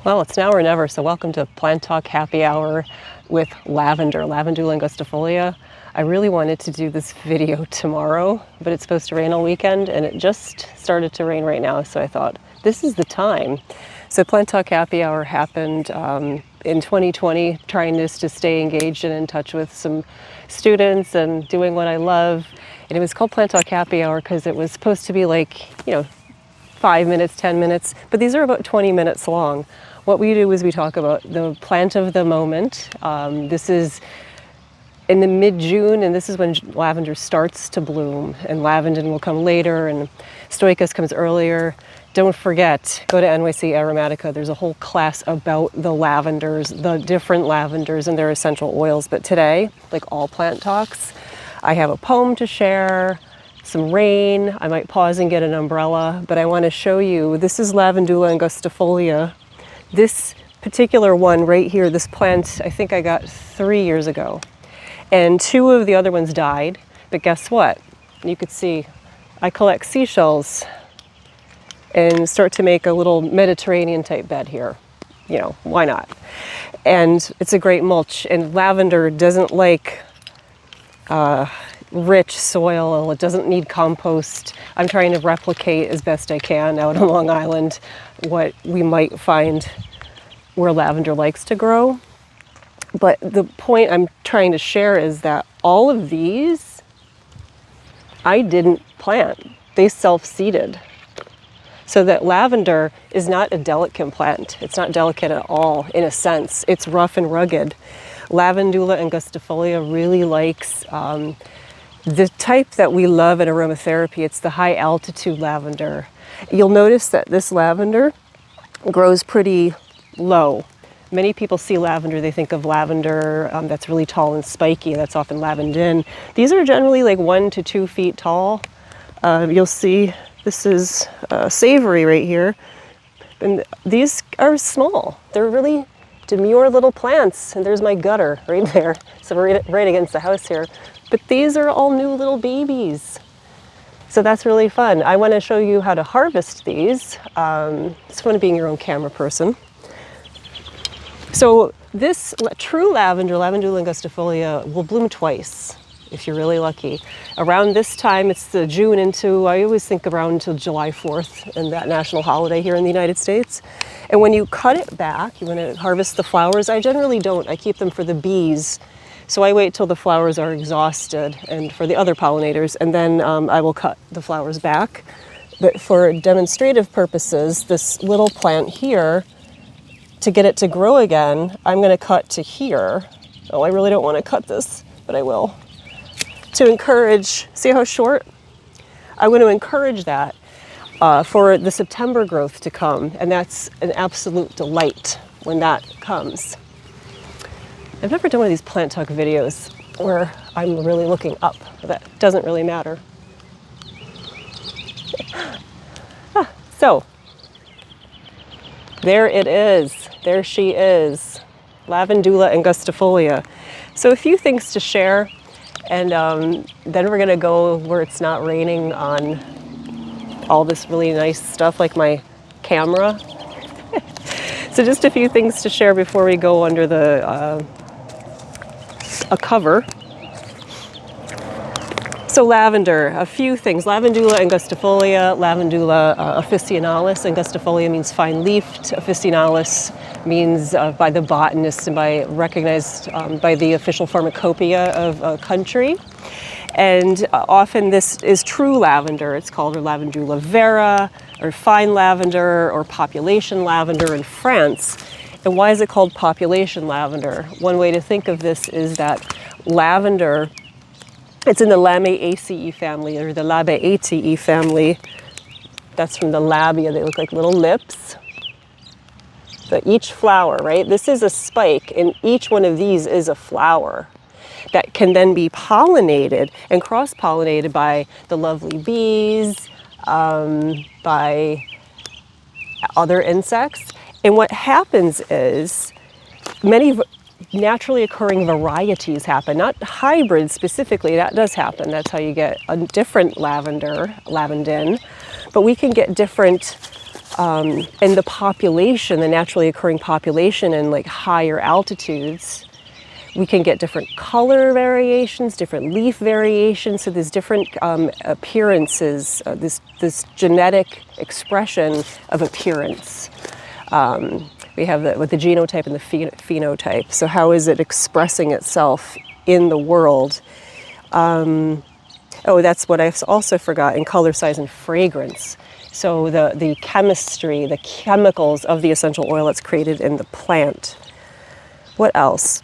Well, it's now or never, so welcome to Plant Talk Happy Hour with lavender, Lavandula angustifolia. I really wanted to do this video tomorrow, but it's supposed to rain all weekend, and it just started to rain right now, so I thought, this is the time. So Plant Talk Happy Hour happened in 2020, trying just to stay engaged and in touch with some students and doing what I love. And it was called Plant Talk Happy Hour because it was supposed to be like, 5 minutes, 10 minutes, but these are about 20 minutes long. What we do is we talk about the plant of the moment. This is in the mid-June, and this is when lavender starts to bloom, and lavandin will come later, and stoicus comes earlier. Don't forget, go to NYC Aromatica. There's a whole class about the lavenders, the different lavenders and their essential oils. But today, like all plant talks, I have a poem to share, some rain. I might pause and get an umbrella, but I want to show you, this is Lavandula angustifolia. This particular one right here, this plant, I think I got 3 years ago. And 2 of the other ones died, but guess what? You could see, I collect seashells and start to make a little Mediterranean type bed here. Why not? And it's a great mulch, and lavender doesn't like rich soil. It doesn't need compost. I'm trying to replicate as best I can out on Long Island what we might find where lavender likes to grow. But the point I'm trying to share is that all of these I didn't plant. They self-seeded. So that lavender is not a delicate plant. It's not delicate at all in a sense. It's rough and rugged. Lavandula angustifolia really likes the type that we love at aromatherapy. It's the high altitude lavender. You'll notice that this lavender grows pretty low. Many people see lavender, they think of lavender that's really tall and spiky. That's often lavandin. These are generally like 1 to 2 feet tall. You'll see this is savory right here. And these are small. They're really demure little plants. And there's my gutter right there. So we're right against the house here. But these are all new little babies. So that's really fun. I want to show you how to harvest these. It's fun being your own camera person. So this true lavender, Lavandula angustifolia, will bloom twice if you're really lucky. Around this time, it's the June into, I always think around until July 4th and that national holiday here in the United States. And when you cut it back, you want to harvest the flowers. I generally don't. I keep them for the bees. So I wait till the flowers are exhausted and for the other pollinators, and then I will cut the flowers back. But for demonstrative purposes, this little plant here, to get it to grow again, I'm going to cut to here. Oh, I really don't want to cut this, but I will. To encourage, see how short? I want to encourage that for the September growth to come, and that's an absolute delight when that comes. I've never done one of these plant talk videos where I'm really looking up. That doesn't really matter. So, there it is. There she is. Lavandula angustifolia. So a few things to share, and then we're going to go where it's not raining on all this really nice stuff like my camera. So just a few things to share before we go under the a cover. So lavender, a few things. Lavandula angustifolia, Lavandula officinalis. Angustifolia means fine-leafed. Officinalis means by the botanists and recognized by the official pharmacopoeia of a country. And often this is true lavender. It's called Lavandula vera, or fine lavender, or population lavender in France. And why is it called population lavender? One way to think of this is that lavender, it's in the Lamiaceae family, or the Labiataceae family. That's from the labia. They look like little lips. So each flower, right? This is a spike, and each one of these is a flower that can then be pollinated and cross-pollinated by the lovely bees, by other insects. And what happens is many naturally occurring varieties happen, not hybrids specifically. That does happen. That's how you get a different lavandin. But we can get different And the population, the naturally occurring population in like higher altitudes, we can get different color variations, different leaf variations. So there's different appearances, this genetic expression of appearance. We have with the genotype and the phenotype. So how is it expressing itself in the world? Oh, that's what I also forgot, in color, size, and fragrance. So the chemistry, the chemicals of the essential oil that's created in the plant. What else?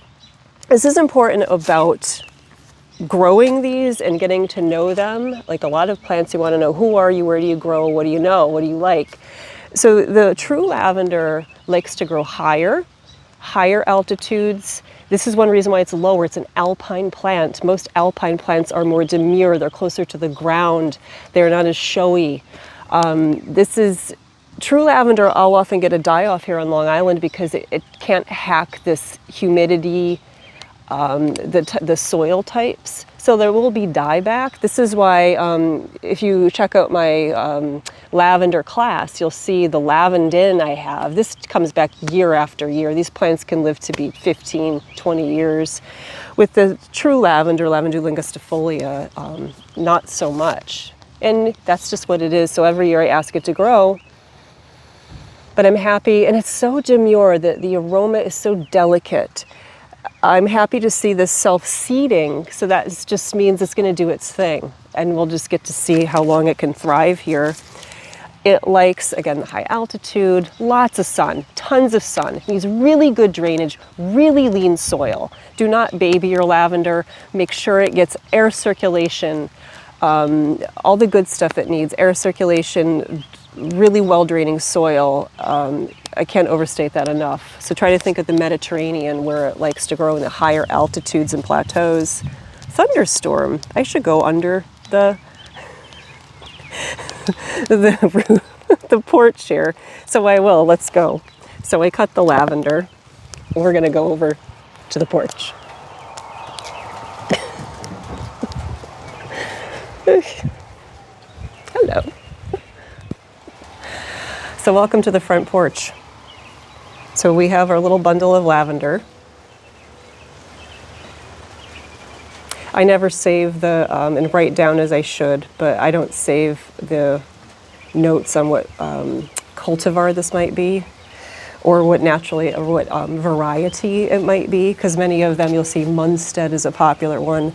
This is important about growing these and getting to know them. Like a lot of plants, you want to know, who are you, where do you grow, what do you know, what do you like? So the true lavender likes to grow higher altitudes. This is one reason why it's lower. It's an alpine plant. Most alpine plants are more demure. They're closer to the ground. They're not as showy. This is true lavender. I'll often get a die-off here on Long Island because it can't hack this humidity, the soil types. So there will be dieback. This is why if you check out my lavender class, you'll see the lavandin I have. This comes back year after year. These plants can live to be 15, 20 years. With the true lavender, Lavandula angustifolia, not so much. And that's just what it is. So every year I ask it to grow. But I'm happy, and it's so demure that the aroma is so delicate. I'm happy to see this self-seeding, so that just means it's going to do its thing, and we'll just get to see how long it can thrive here. It likes, again, the high altitude, lots of sun, tons of sun. It needs really good drainage, really lean soil. Do not baby your lavender. Make sure it gets air circulation, all the good stuff it needs, air circulation, really well-draining soil. I can't overstate that enough. So try to think of the Mediterranean, where it likes to grow in the higher altitudes and plateaus. Thunderstorm. I should go under the the porch here. So I will. Let's go. So I cut the lavender. We're going to go over to the porch. Hello. So welcome to the front porch. So we have our little bundle of lavender. I never save the, and write down as I should, but I don't save the notes on what cultivar this might be, or what variety it might be, because many of them, you'll see Munstead is a popular one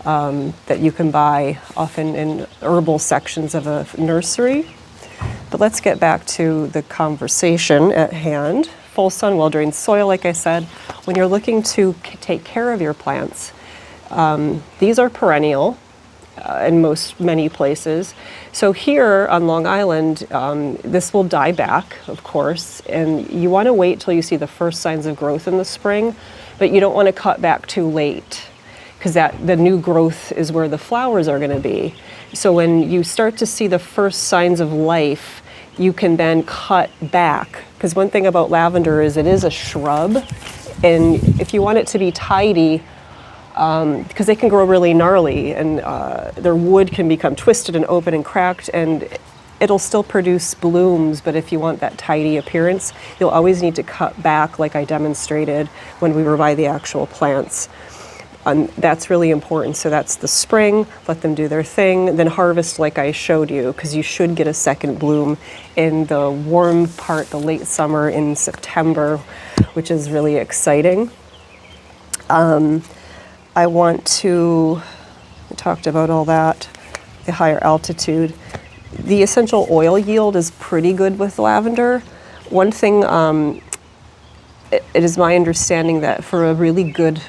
that you can buy often in herbal sections of a nursery. But let's get back to the conversation at hand. Full sun, well-drained soil, like I said. When you're looking to take care of your plants, these are perennial in many places. So here on Long Island, this will die back, of course, and you want to wait till you see the first signs of growth in the spring, but you don't want to cut back too late, because the new growth is where the flowers are going to be. So when you start to see the first signs of life, you can then cut back. Because one thing about lavender is it is a shrub, and if you want it to be tidy, because they can grow really gnarly, and their wood can become twisted and open and cracked, and it'll still produce blooms, but if you want that tidy appearance, you'll always need to cut back, like I demonstrated when we were by the actual plants. That's really important. So that's the spring, let them do their thing, then harvest like I showed you, because you should get a second bloom in the warm part, the late summer in September, which is really exciting. I talked about all that, the higher altitude. The essential oil yield is pretty good with lavender. One thing, it is my understanding that for a really good,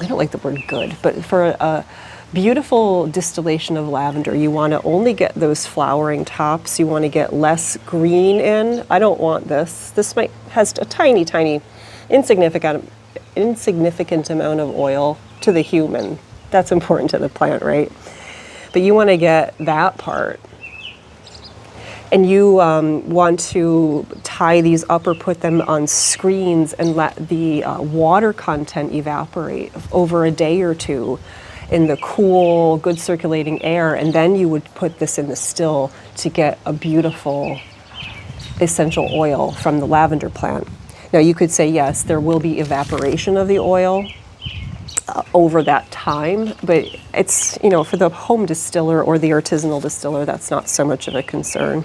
I don't like the word good, but for a beautiful distillation of lavender, you want to only get those flowering tops. You want to get less green in. I don't want this. This has a tiny, tiny, insignificant amount of oil to the human. That's important to the plant, right? But you want to get that part. And you want to tie these up or put them on screens and let the water content evaporate over a day or two in the cool, good circulating air. And then you would put this in the still to get a beautiful essential oil from the lavender plant. Now you could say, yes, there will be evaporation of the oil over that time, but it's, for the home distiller or the artisanal distiller, that's not so much of a concern.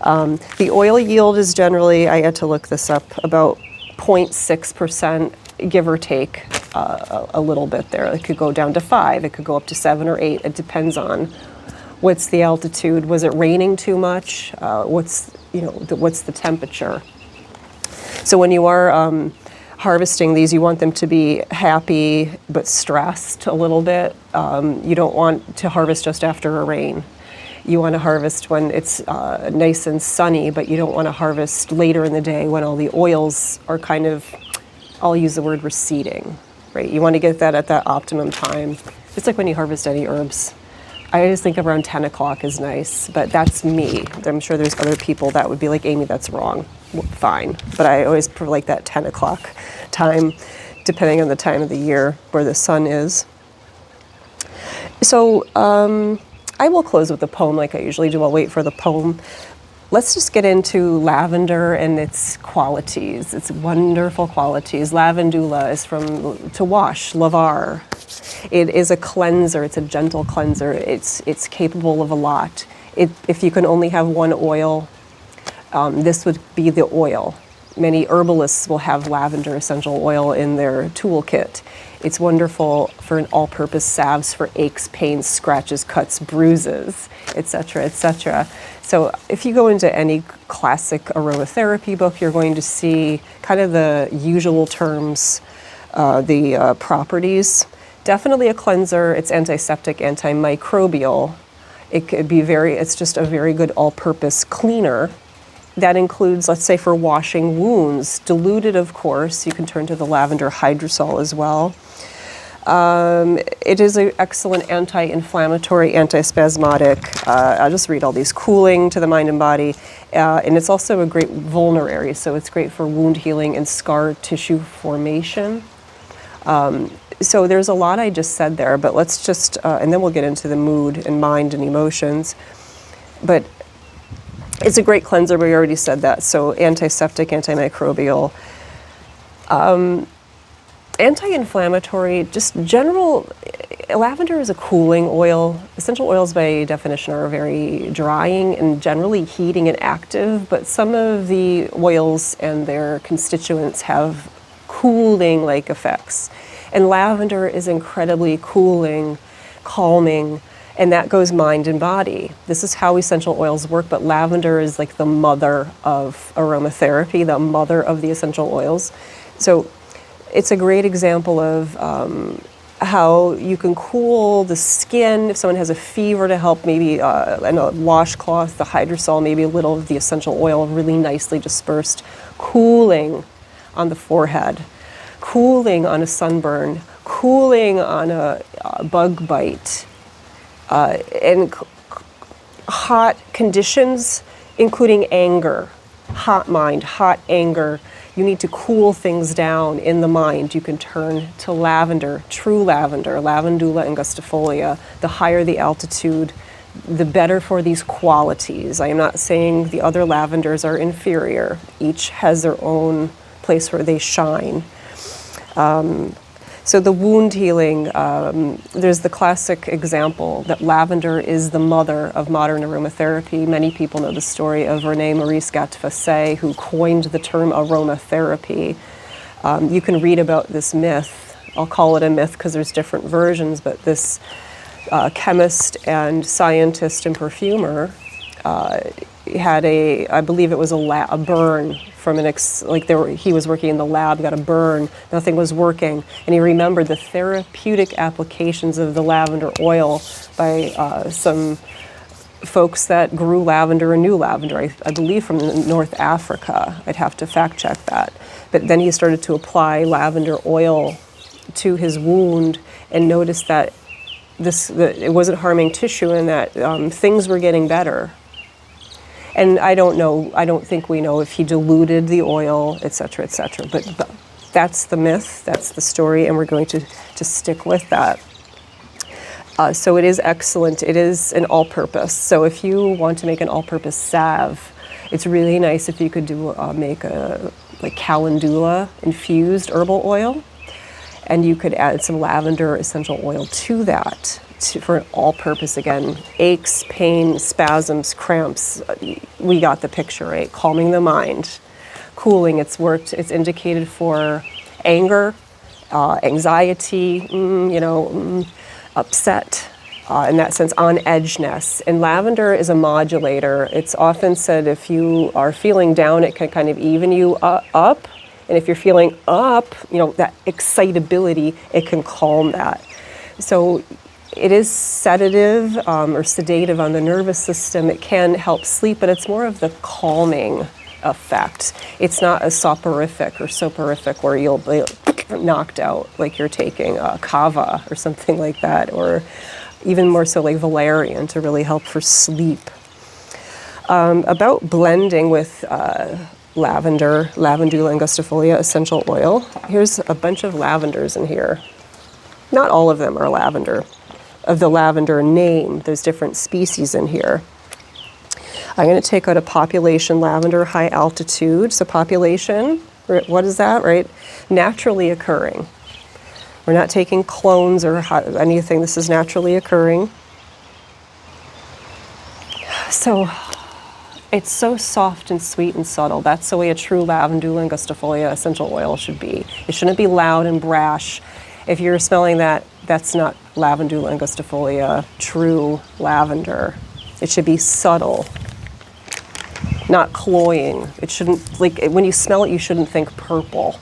The oil yield is generally, I had to look this up, about 0.6%, give or take a little bit there. It could go down to 5, it could go up to 7 or 8. It depends on what's the altitude, was it raining too much, what's the temperature. So when you are harvesting these, you want them to be happy but stressed a little bit. You don't want to harvest just after a rain. You want to harvest when it's nice and sunny, but you don't want to harvest later in the day when all the oils are kind of, I'll use the word receding, right? You want to get that at that optimum time. It's like when you harvest any herbs. I always think around 10 o'clock is nice, but that's me. I'm sure there's other people that would be like, Amy, that's wrong. Well, fine. But I always prefer like that 10 o'clock time, depending on the time of the year where the sun is. So I will close with a poem like I usually do. I'll wait for the poem. Let's just get into lavender and its qualities, its wonderful qualities. Lavandula is from to wash, lavar. It is a cleanser, it's a gentle cleanser. It's capable of a lot. If you can only have one oil, this would be the oil. Many herbalists will have lavender essential oil in their toolkit. It's wonderful for an all-purpose salves for aches, pains, scratches, cuts, bruises, etc., etc. So if you go into any classic aromatherapy book, you're going to see kind of the usual terms, the properties. Definitely a cleanser. It's antiseptic, antimicrobial. It could be it's just a very good all-purpose cleaner. That includes, let's say, for washing wounds, diluted, of course. You can turn to the lavender hydrosol as well. It is an excellent anti-inflammatory, antispasmodic. I'll just read all these. Cooling to the mind and body. And it's also a great vulnerary, so it's great for wound healing and scar tissue formation. So there's a lot I just said there, but let's just, and then we'll get into the mood and mind and emotions. But it's a great cleanser, we already said that. So antiseptic, antimicrobial, anti-inflammatory, just general. Lavender is a cooling oil. Essential oils by definition are very drying and generally heating and active, but some of the oils and their constituents have cooling-like effects. And lavender is incredibly cooling, calming, and that goes mind and body. This is how essential oils work, but lavender is like the mother of aromatherapy, the mother of the essential oils. So it's a great example of how you can cool the skin. If someone has a fever, to help maybe in a washcloth, the hydrosol, maybe a little of the essential oil really nicely dispersed, cooling on the forehead, cooling on a sunburn, cooling on a bug bite, and hot conditions, including anger, hot mind, hot anger. You need to cool things down in the mind. You can turn to lavender, true lavender, Lavandula angustifolia. The higher the altitude, the better for these qualities. I am not saying the other lavenders are inferior. Each has their own place where they shine. So the wound healing, there's the classic example that lavender is the mother of modern aromatherapy. Many people know the story of Renée Marie Scott-Facé, who coined the term aromatherapy. You can read about this myth. I'll call it a myth because there's different versions, but this chemist and scientist and perfumer had I believe it was a burn from he was working in the lab, got a burn, nothing was working, and he remembered the therapeutic applications of the lavender oil by some folks that grew lavender and knew lavender, I believe from North Africa. I'd have to fact check that. But then he started to apply lavender oil to his wound and noticed that it wasn't harming tissue and that things were getting better. And I don't think we know if he diluted the oil, et cetera, but that's the myth, that's the story, and we're going to stick with that. So it is excellent. It is an all-purpose. So if you want to make an all-purpose salve, It's really nice if you could do make a like calendula infused herbal oil, and you could add some lavender essential oil to that for an all-purpose, again, aches, pain, spasms, cramps. We got the picture, right? Calming the mind, cooling. It's worked. It's indicated for anger, anxiety, upset. In that sense, on edgeness. And lavender is a modulator. It's often said if you are feeling down, it can kind of even you up. And if you're feeling up, that excitability, it can calm that. So it is sedative or sedative on the nervous system. It can help sleep, but it's more of the calming effect. It's not a soporific or soporific where you'll be knocked out like you're taking kava or something like that, or even more so like valerian to really help for sleep. About blending with lavender, Lavandula angustifolia essential oil. Here's a bunch of lavenders in here. Not all of them are lavender. Of the lavender name, there's different species in here. I'm going to take out a population lavender high altitude. So population, what is that, right? Naturally occurring. We're not taking clones or anything. This is naturally occurring. So it's so soft and sweet and subtle. That's the way a true Lavandula angustifolia essential oil should be. It shouldn't be loud and brash. If you're smelling that, that's not Lavandula angustifolia true lavender. It should be subtle, not cloying. It shouldn't, like when you smell it, you shouldn't think purple.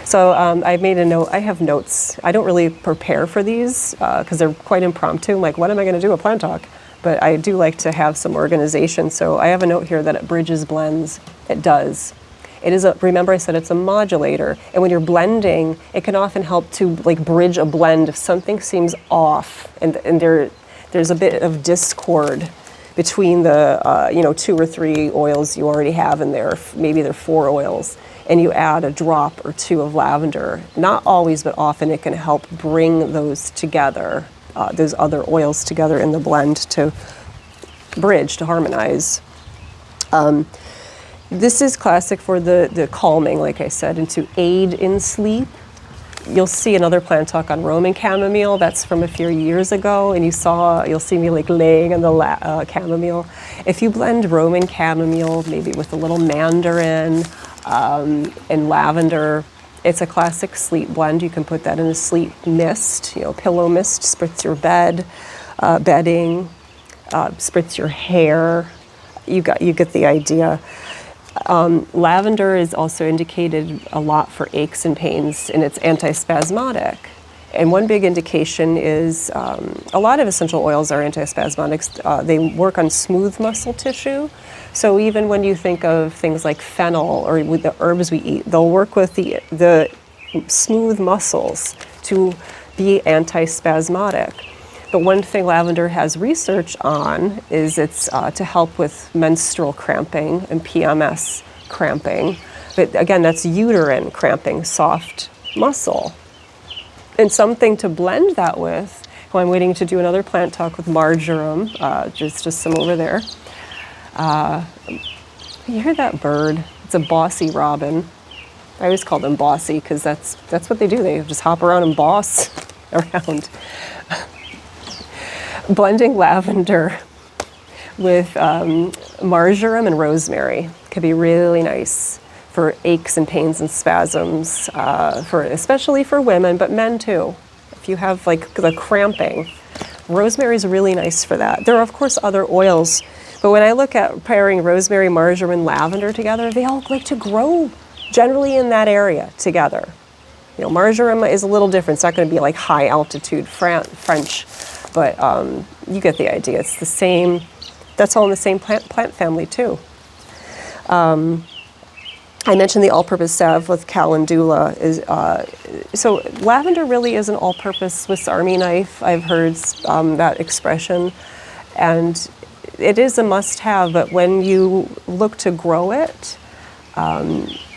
So I made a note. I have notes. I don't really prepare for these because they're quite impromptu. I'm like, what am I going to do? A plant talk? But I do like to have some organization. So I have a note here that it bridges blends. It does. It is remember I said it's a modulator. And when you're blending, it can often help to like bridge a blend if something seems off and there's a bit of discord between the 2 or 3 oils you already have in there. Maybe there are 4 oils. And you add a drop or 2 of lavender. Not always, but often it can help bring those together, those other oils together in the blend to bridge, to harmonize. This is classic for the calming, like I said, and to aid in sleep. You'll see another plant talk on Roman chamomile. That's from a few years ago, and you'll see me like laying on the chamomile. If you blend Roman chamomile, maybe with a little mandarin, and lavender, it's a classic sleep blend. You can put that in a sleep mist, pillow mist, spritz your bedding, spritz your hair. You get the idea. Lavender is also indicated a lot for aches and pains, and it's antispasmodic. And one big indication is a lot of essential oils are antispasmodics. They work on smooth muscle tissue. So even when you think of things like fennel or with the herbs we eat, they'll work with the smooth muscles to be antispasmodic. But one thing lavender has research on is it's to help with menstrual cramping and PMS cramping. But again, that's uterine cramping, soft muscle. And something to blend that with, I'm waiting to do another plant talk with marjoram, just some over there. You hear that bird? It's a bossy robin. I always call them bossy because that's what they do. They just hop around and boss around. Blending lavender with marjoram and rosemary can be really nice for aches and pains and spasms, especially for women, but men too. If you have like the cramping, rosemary is really nice for that. There are of course other oils, but when I look at pairing rosemary, marjoram, and lavender together, they all like to grow generally in that area together. Marjoram is a little different. It's not going to be like high altitude French, but you get the idea. It's the same. That's all in the same plant family too. I mentioned the all-purpose salve with calendula. So lavender really is an all-purpose Swiss Army knife. I've heard that expression, and it is a must-have. But when you look to grow it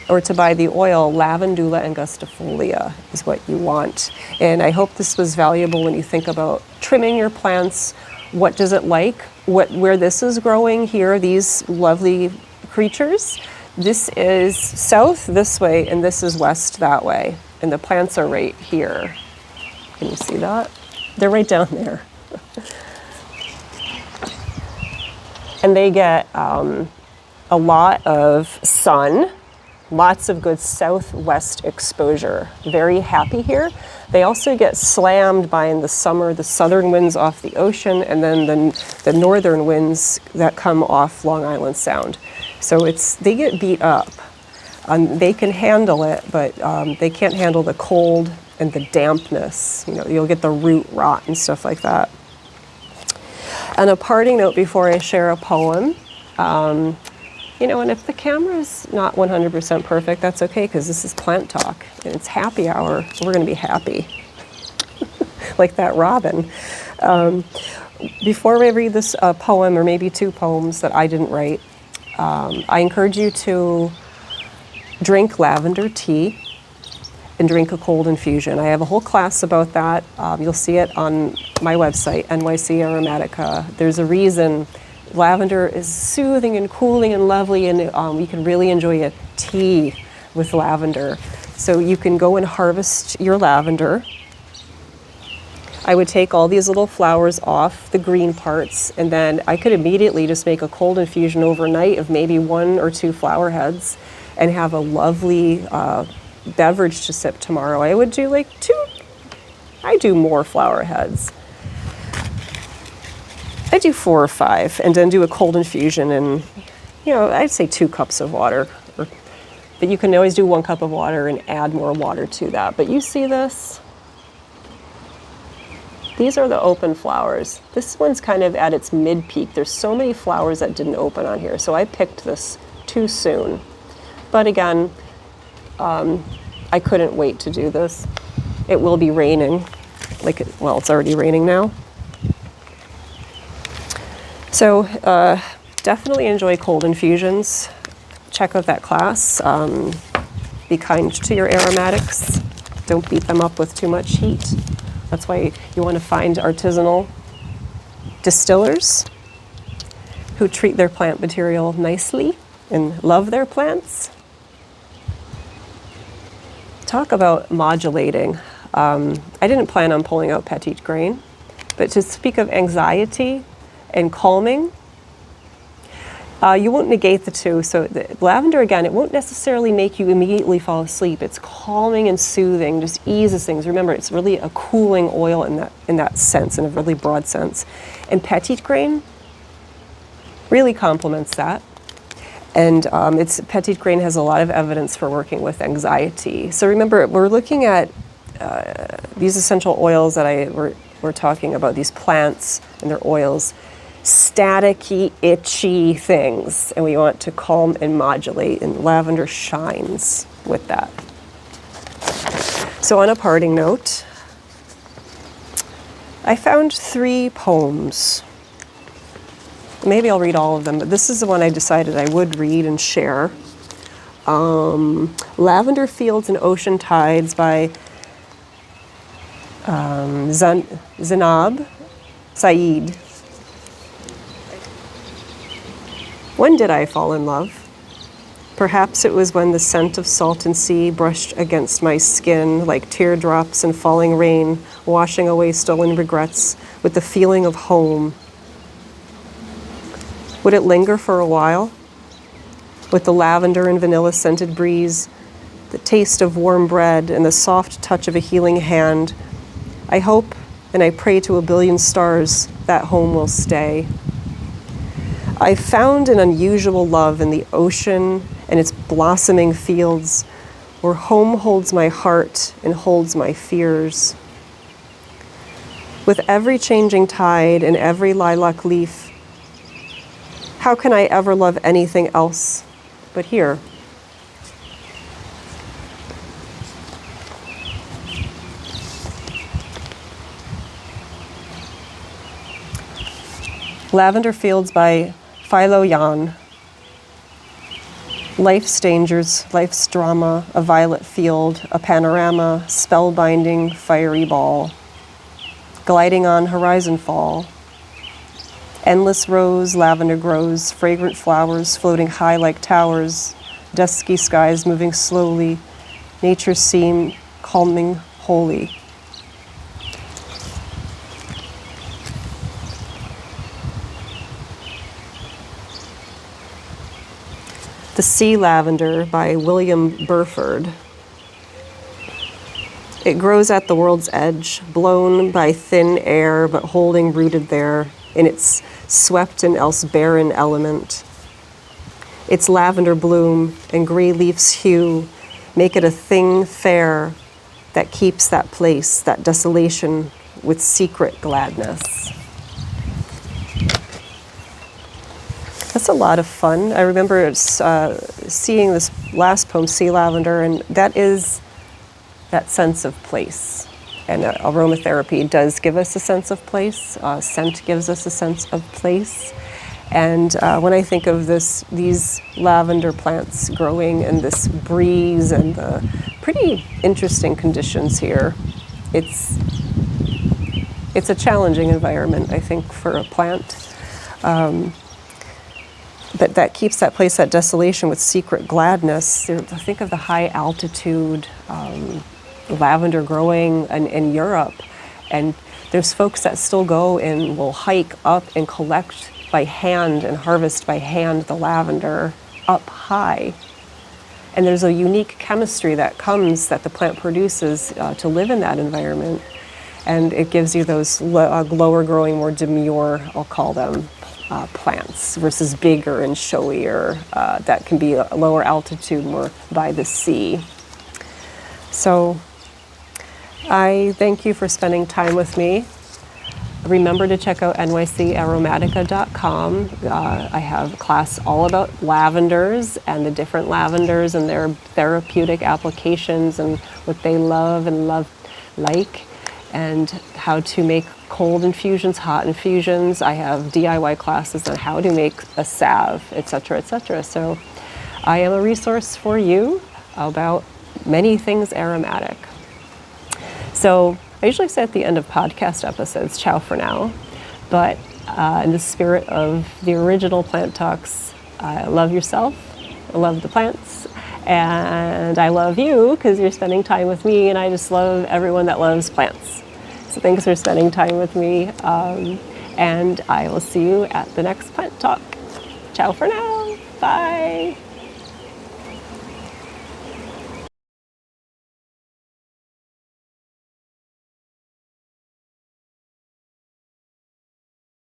or to buy the oil, Lavandula angustifolia is what you want. And I hope this was valuable when you think about trimming your plants. What does it like? where this is growing here, these lovely creatures, this is south this way and this is west that way. And the plants are right here. Can you see that? They're right down there. And they get a lot of sun, lots of good southwest exposure. Very happy here. They also get slammed by, in the summer, the southern winds off the ocean, and then the northern winds that come off Long Island Sound. So they get beat up. They can handle it, but they can't handle the cold and the dampness. You know, you'll get the root rot and stuff like that. And a parting note before I share a poem, you know, and if the camera's not 100% perfect, that's okay, because this is Plant Talk, and it's happy hour. We're going to be happy, like that robin. Before I read this poem, or maybe two poems that I didn't write, I encourage you to drink lavender tea and drink a cold infusion. I have a whole class about that. You'll see it on my website, NYC Aromatica. There's a reason lavender is soothing and cooling and lovely, and you can really enjoy a tea with lavender. So you can go and harvest your lavender. I would take all these little flowers off the green parts, and then I could immediately just make a cold infusion overnight of maybe 1 or 2 flower heads and have a lovely beverage to sip tomorrow. I would do like 2, I do more flower heads. I do 4 or 5 and then do a cold infusion, and you know, I'd say 2 cups of water, but you can always do 1 cup of water and add more water to that. But you see this? These are the open flowers. This one's kind of at its mid-peak. There's so many flowers that didn't open on here, so I picked this too soon. But again, I couldn't wait to do this. It will be raining, well, it's already raining now. So definitely enjoy cold infusions. Check out that class. Be kind to your aromatics. Don't beat them up with too much heat. That's why you want to find artisanal distillers who treat their plant material nicely and love their plants. Talk about modulating. I didn't plan on pulling out petite grain, but to speak of anxiety and calming, you won't negate the two. So the lavender, again, it won't necessarily make you immediately fall asleep. It's calming and soothing, just eases things. Remember, it's really a cooling oil in that sense, in a really broad sense. And petite grain really complements that. And petite grain has a lot of evidence for working with anxiety. So remember, we're looking at these essential oils that we're talking about, these plants and their oils, staticky, itchy things, and we want to calm and modulate, and lavender shines with that. So on a parting note, I found 3 poems. Maybe I'll read all of them, but this is the one I decided I would read and share. Lavender Fields and Ocean Tides by Zainab Saeed. When did I fall in love? Perhaps it was when the scent of salt and sea brushed against my skin like teardrops and falling rain, washing away stolen regrets with the feeling of home. Would it linger for a while? With the lavender and vanilla scented breeze, the taste of warm bread, and the soft touch of a healing hand, I hope and I pray to a billion stars that home will stay. I found an unusual love in the ocean and its blossoming fields, where home holds my heart and holds my fears. With every changing tide and every lilac leaf, how can I ever love anything else but here? Lavender Fields by Philo Yan. Life's dangers, life's drama, a violet field, a panorama, spellbinding, fiery ball, gliding on horizon fall. Endless rows, lavender grows, fragrant flowers floating high like towers, dusky skies moving slowly, nature seem calming holy. The Sea Lavender by William Burford. It grows at the world's edge, blown by thin air, but holding rooted there in its swept and else barren element. Its lavender bloom and gray leaf's hue make it a thing fair that keeps that place, that desolation, with secret gladness. That's a lot of fun. I remember seeing this last poem, Sea Lavender, and that is that sense of place. And aromatherapy does give us a sense of place. Scent gives us a sense of place. And when I think of these lavender plants growing in this breeze and the pretty interesting conditions here, it's a challenging environment, I think, for a plant. But that keeps that place, that desolation, with secret gladness. Think of the high altitude lavender growing in Europe. And there's folks that still go and will hike up and collect by hand and harvest by hand the lavender up high. And there's a unique chemistry that comes, that the plant produces to live in that environment. And it gives you those lower growing, more demure, I'll call them, plants versus bigger and showier that can be a lower altitude, more by the sea. So I thank you for spending time with me. Remember to check out nycaromatica.com. I have a class all about lavenders and the different lavenders and their therapeutic applications and what they love and like, and how to make cold infusions, hot infusions. I have DIY classes on how to make a salve, etc., etc. So I am a resource for you about many things aromatic. So I usually say at the end of podcast episodes, ciao for now. But in the spirit of the original Plant Talks, love yourself, love the plants, and I love you because you're spending time with me, and I just love everyone that loves plants. So thanks for spending time with me, and I will see you at the next Plant Talk. Ciao for now. Bye.